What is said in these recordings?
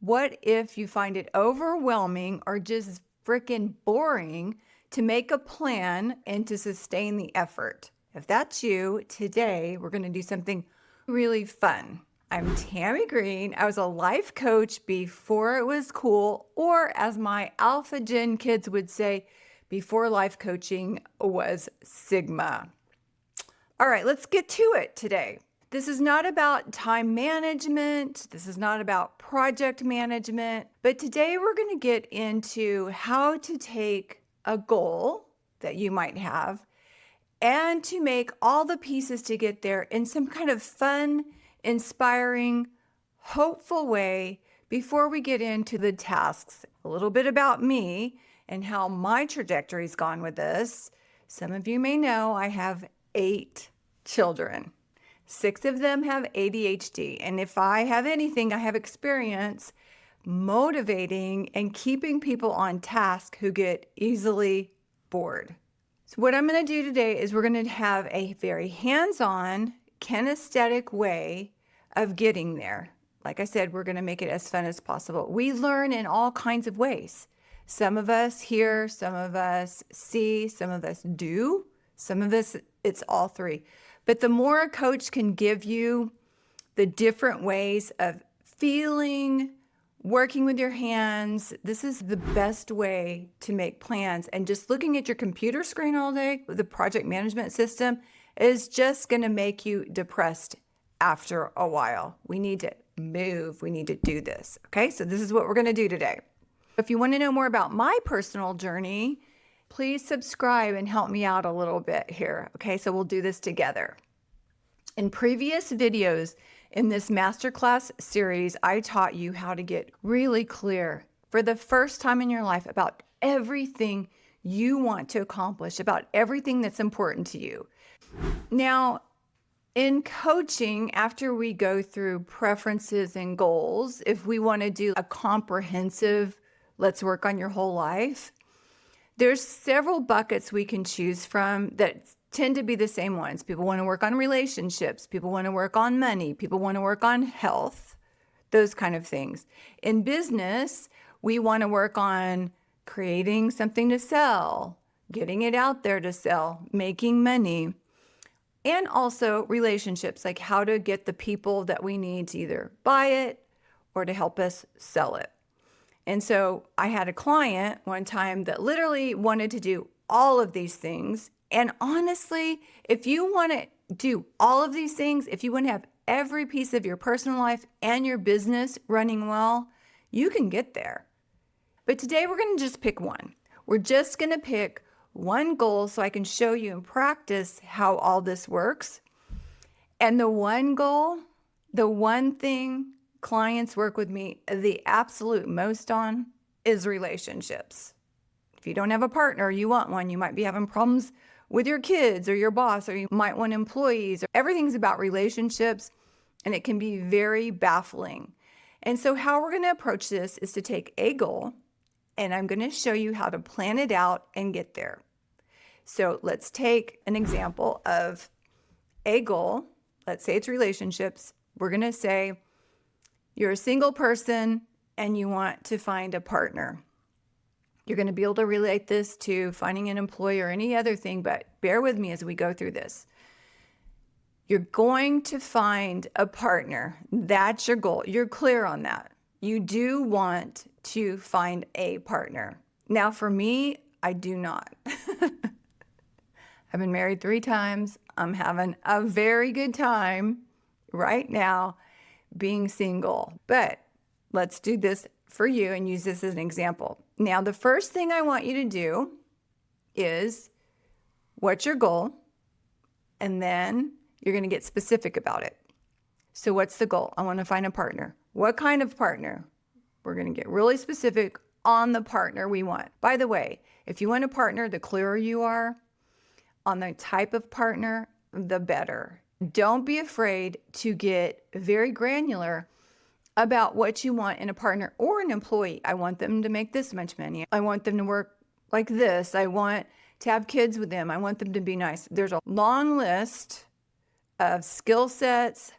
What if you find it overwhelming or just freaking boring to make a plan and to sustain the effort? If that's you, today we're going to do something really fun. I'm Tami Green. I was a life coach before it was cool, or as my Alpha Gen kids would say, before life coaching was Sigma. All right, let's get to it today. This is not about time management. This is not about project management. But today we're going to get into how to take a goal that you might have and to make all the pieces to get there in some kind of fun, inspiring, hopeful way before we get into the tasks. A little bit about me and how my trajectory's gone with this. Some of you may know I have 8 children. 6 of them have ADHD. And if I have anything, I have experience motivating and keeping people on task who get easily bored. So what I'm going to do today is we're going to have a very hands-on, kinesthetic way of getting there. Like I said, we're going to make it as fun as possible. We learn in all kinds of ways. Some of us hear, some of us see, some of us do, some of us, it's all three. But the more a coach can give you the different ways of feeling, working with your hands, this is the best way to make plans. And just looking at your computer screen all day, the project management system, is just going to make you depressed after a while. We need to move. We need to do this. Okay, so this is what we're going to do today. If you want to know more about my personal journey, please subscribe and help me out a little bit here. Okay, so we'll do this together. In previous videos in this masterclass series, I taught you how to get really clear for the first time in your life about everything you want to accomplish, about everything that's important to you. Now, in coaching, after we go through preferences and goals, if we want to do a comprehensive, let's work on your whole life, there's several buckets we can choose from that tend to be the same ones. People want to work on relationships. People want to work on money. People want to work on health, those kind of things. In business, we want to work on creating something to sell, getting it out there to sell, making money, and also relationships, like how to get the people that we need to either buy it or to help us sell it. And so I had a client one time that literally wanted to do all of these things. And honestly, if you want to do all of these things, if you want to have every piece of your personal life and your business running well, you can get there. But today we're going to just pick one. We're just going to pick one goal so I can show you in practice how all this works. And the one goal, the one thing clients work with me the absolute most on is relationships. If you don't have a partner, you want one. You might be having problems with your kids or your boss, or you might want employees. Everything's about relationships, and it can be very baffling. And so how we're going to approach this is to take a goal, and I'm going to show you how to plan it out and get there. So let's take an example of a goal. Let's say it's relationships. We're going to say, you're a single person and you want to find a partner. You're going to be able to relate this to finding an employee or any other thing, but bear with me as we go through this. You're going to find a partner. That's your goal. You're clear on that. You do want to find a partner. Now, for me, I do not. I've been married 3 times. I'm having a very good time right now being single. But let's do this for you and use this as an example. Now, the first thing I want you to do is, what's your goal? And then you're going to get specific about it. So what's the goal? I want to find a partner. What kind of partner? We're going to get really specific on the partner we want. By the way, if you want a partner, the clearer you are on the type of partner, the better. Don't be afraid to get very granular about what you want in a partner or an employee. I want them to make this much money. I want them to work like this. I want to have kids with them. I want them to be nice. There's a long list of skill sets,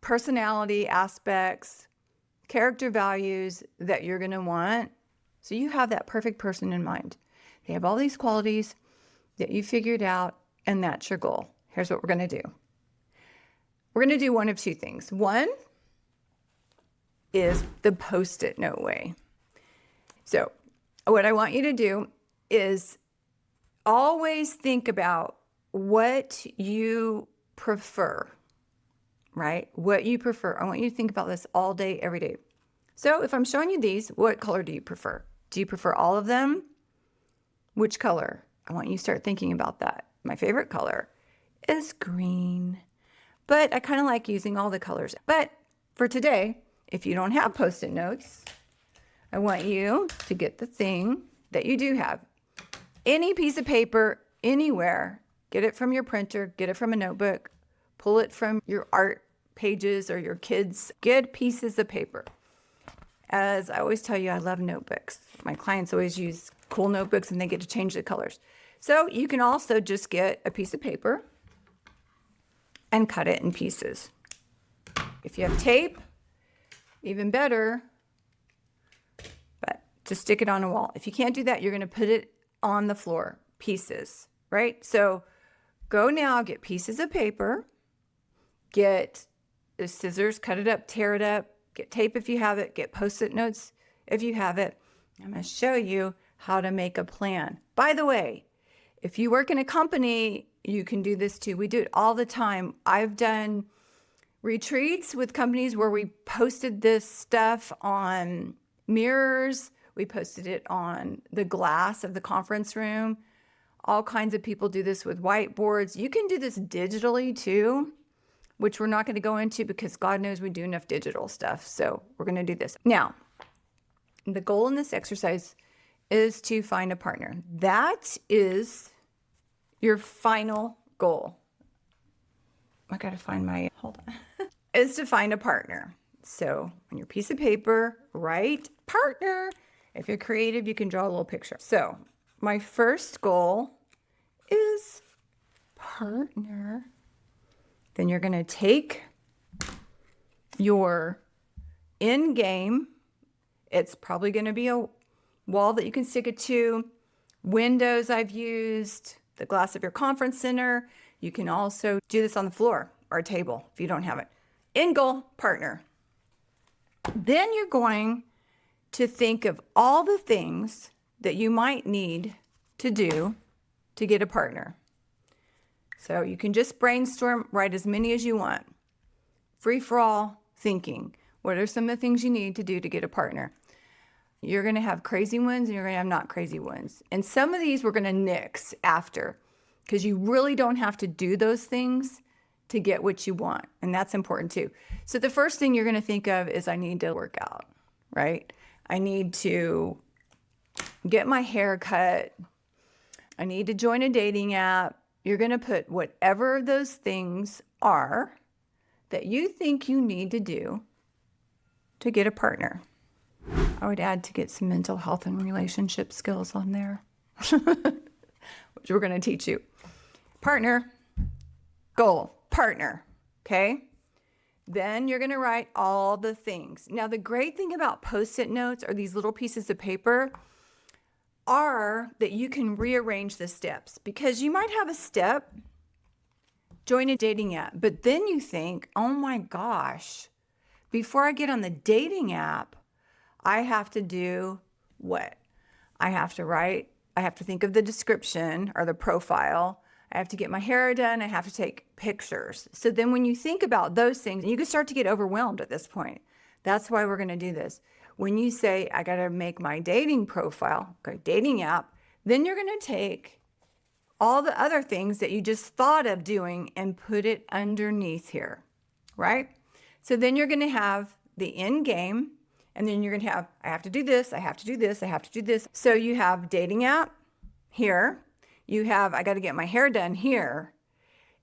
personality aspects, character values that you're going to want. So you have that perfect person in mind. They have all these qualities that you figured out, and that's your goal. Here's what we're going to do. We're going to do one of two things. One is the Post-it note way. So what I want you to do is always think about what you prefer, right? What you prefer. I want you to think about this all day, every day. So if I'm showing you these, what color do you prefer? Do you prefer all of them? Which color? I want you to start thinking about that. My favorite color is green, but I kind of like using all the colors. But for today, if you don't have Post-it notes, I want you to get the thing that you do have. Any piece of paper, anywhere, get it from your printer, get it from a notebook, pull it from your art pages or your kids' good pieces of paper. As I always tell you, I love notebooks. My clients always use cool notebooks and they get to change the colors. So you can also just get a piece of paper and cut it in pieces. If you have tape, even better, but just stick it on a wall. If you can't do that, you're going to put it on the floor, pieces, right? So go now, get pieces of paper, get the scissors, cut it up, tear it up, get tape if you have it, get Post-it notes if you have it. I'm going to show you how to make a plan. By the way, if you work in a company, you can do this too. We do it all the time. I've done retreats with companies where we posted this stuff on mirrors. We posted it on the glass of the conference room. All kinds of people do this with whiteboards. You can do this digitally too, which we're not going to go into because God knows we do enough digital stuff. So we're going to do this. Now, the goal in this exercise is to find a partner. That is your final goal. I got to find my, hold on, is to find a partner. So on your piece of paper, write partner. If you're creative, you can draw a little picture. So my first goal is partner. Then you're going to take your end game. It's probably going to be a wall that you can stick it to. Windows I've used, the glass of your conference center. You can also do this on the floor or a table if you don't have it. End goal, partner. Then you're going to think of all the things that you might need to do to get a partner. So you can just brainstorm, write as many as you want. Free for all thinking. What are some of the things you need to do to get a partner? You're going to have crazy ones and you're going to have not crazy ones. And some of these we're going to nix after because you really don't have to do those things to get what you want. And that's important too. So the first thing you're going to think of is I need to work out, right? I need to get my hair cut. I need to join a dating app. You're going to put whatever those things are that you think you need to do to get a partner. I would add to get some mental health and relationship skills on there, which we're going to teach you. Partner, goal, partner, okay? Then you're going to write all the things. Now, the great thing about Post-it notes or these little pieces of paper are that you can rearrange the steps because you might have a step, join a dating app, but then you think, oh my gosh, before I get on the dating app, I have to do what? I have to think of the description or the profile. I have to get my hair done. I have to take pictures. So then when you think about those things, you can start to get overwhelmed at this point. That's why we're going to do this. When you say, I got to make my dating profile, okay, dating app, then you're going to take all the other things that you just thought of doing and put it underneath here, right? So then you're going to have the end game. And then you're going to have, I have to do this, I have to do this, I have to do this. So you have dating app here. You have, I got to get my hair done here.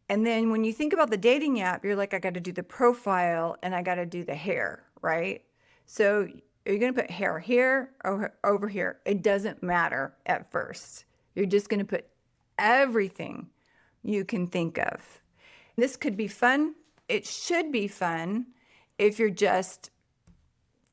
And then when you think about the dating app, you're like, I got to do the profile and I got to do the hair, right? So you're going to put hair here or over here. It doesn't matter at first. You're just going to put everything you can think of. This could be fun. It should be fun if you're just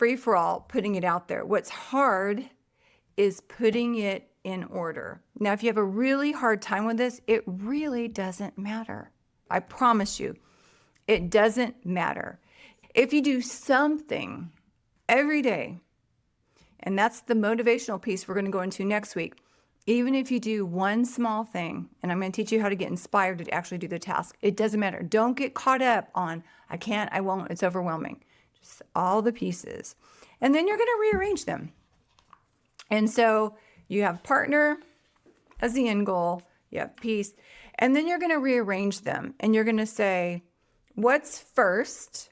free for all, putting it out there. What's hard is putting it in order. Now, if you have a really hard time with this, it really doesn't matter. I promise you, it doesn't matter. If you do something every day, and that's the motivational piece we're going to go into next week, even if you do one small thing, and I'm going to teach you how to get inspired to actually do the task, it doesn't matter. Don't get caught up on, I can't, I won't, it's overwhelming. Just all the pieces. And then you're going to rearrange them. And so you have partner as the end goal, you have peace, and then you're going to rearrange them. And you're going to say, what's first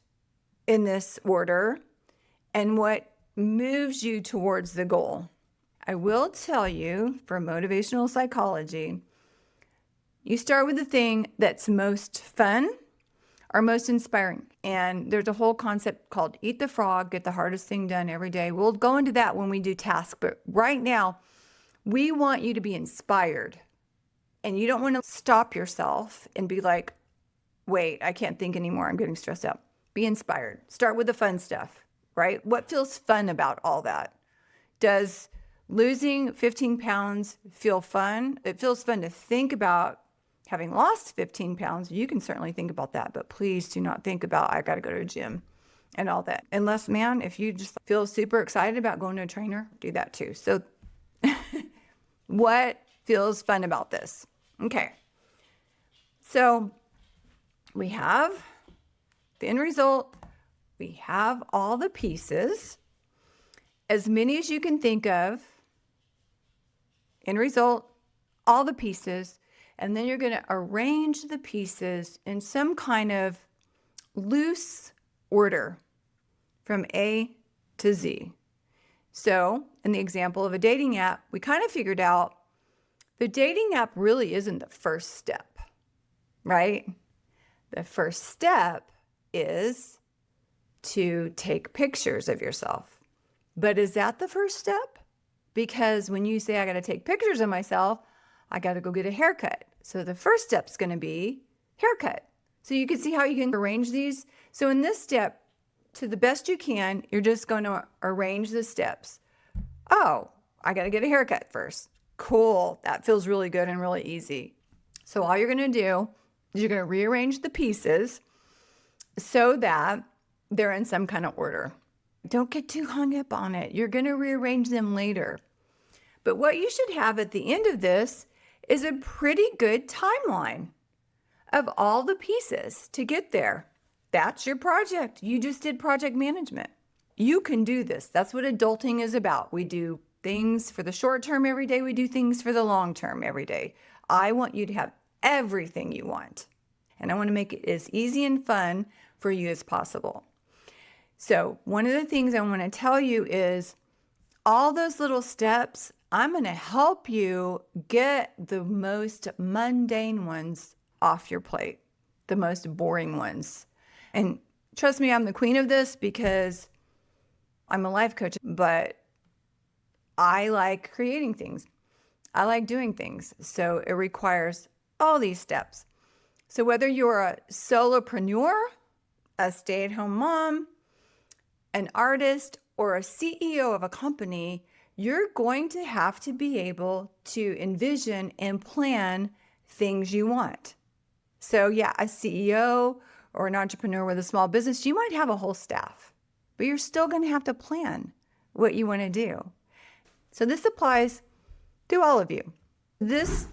in this order and what moves you towards the goal? I will tell you, for motivational psychology, you start with the thing that's most fun or most inspiring. And there's a whole concept called eat the frog, get the hardest thing done every day. We'll go into that when we do tasks. But right now, we want you to be inspired. And you don't want to stop yourself and be like, wait, I can't think anymore. I'm getting stressed out. Be inspired. Start with the fun stuff, right? What feels fun about all that? Does losing 15 pounds feel fun? It feels fun to think about having lost 15 pounds. You can certainly think about that, but please do not think about, I got to go to a gym and all that. Unless, man, if you just feel super excited about going to a trainer, do that too. So what feels fun about this? Okay. So we have the end result. We have all the pieces, as many as you can think of. End result, all the pieces. And then you're going to arrange the pieces in some kind of loose order from A to Z. So in the example of a dating app, we kind of figured out the dating app really isn't the first step, right? The first step is to take pictures of yourself. But is that the first step? Because when you say, I got to take pictures of myself, I got to go get a haircut. So the first step is going to be haircut. So you can see how you can arrange these. So in this step, to the best you can, you're just going to arrange the steps. Oh, I got to get a haircut first. Cool. That feels really good and really easy. So all you're going to do is you're going to rearrange the pieces so that they're in some kind of order. Don't get too hung up on it. You're going to rearrange them later. But what you should have at the end of this is a pretty good timeline of all the pieces to get there. That's your project. You just did project management. You can do this. That's what adulting is about. We do things for the short term every day. We do things for the long term every day. I want you to have everything you want. And I want to make it as easy and fun for you as possible. So one of the things I want to tell you is all those little steps, I'm going to help you get the most mundane ones off your plate, the most boring ones. And trust me, I'm the queen of this because I'm a life coach, but I like creating things. I like doing things. So it requires all these steps. So whether you're a solopreneur, a stay-at-home mom, an artist, or a CEO of a company, you're going to have to be able to envision and plan things you want. So yeah, a CEO or an entrepreneur with a small business, you might have a whole staff, but you're still going to have to plan what you want to do. So this applies to all of you. This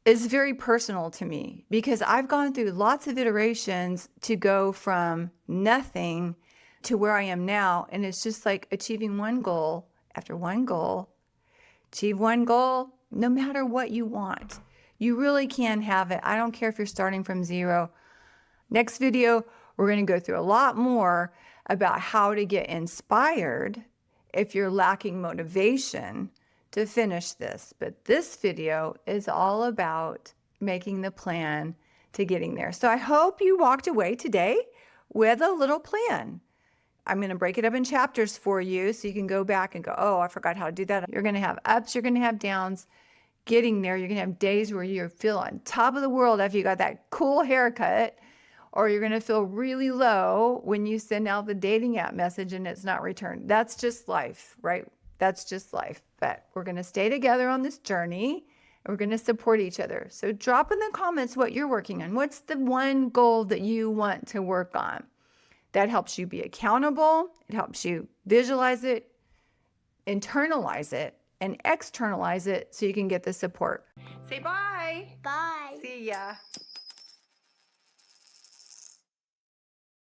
is very personal to me because I've gone through lots of iterations to go from nothing to where I am now. And it's just like achieving one goal after one goal. Achieve one goal, no matter what you want. You really can have it. I don't care if you're starting from zero. Next video, we're going to go through a lot more about how to get inspired if you're lacking motivation to finish this. But this video is all about making the plan to getting there. So I hope you walked away today with a little plan. I'm going to break it up in chapters for you so you can go back and go, oh, I forgot how to do that. You're going to have ups, you're going to have downs. Getting there, you're going to have days where you feel on top of the world after you got that cool haircut, or you're going to feel really low when you send out the dating app message and it's not returned. That's just life, right? That's just life. But we're going to stay together on this journey and we're going to support each other. So drop in the comments what you're working on. What's the one goal that you want to work on? That helps you be accountable. It helps you visualize it, internalize it, and externalize it so you can get the support. Say bye. Bye. See ya.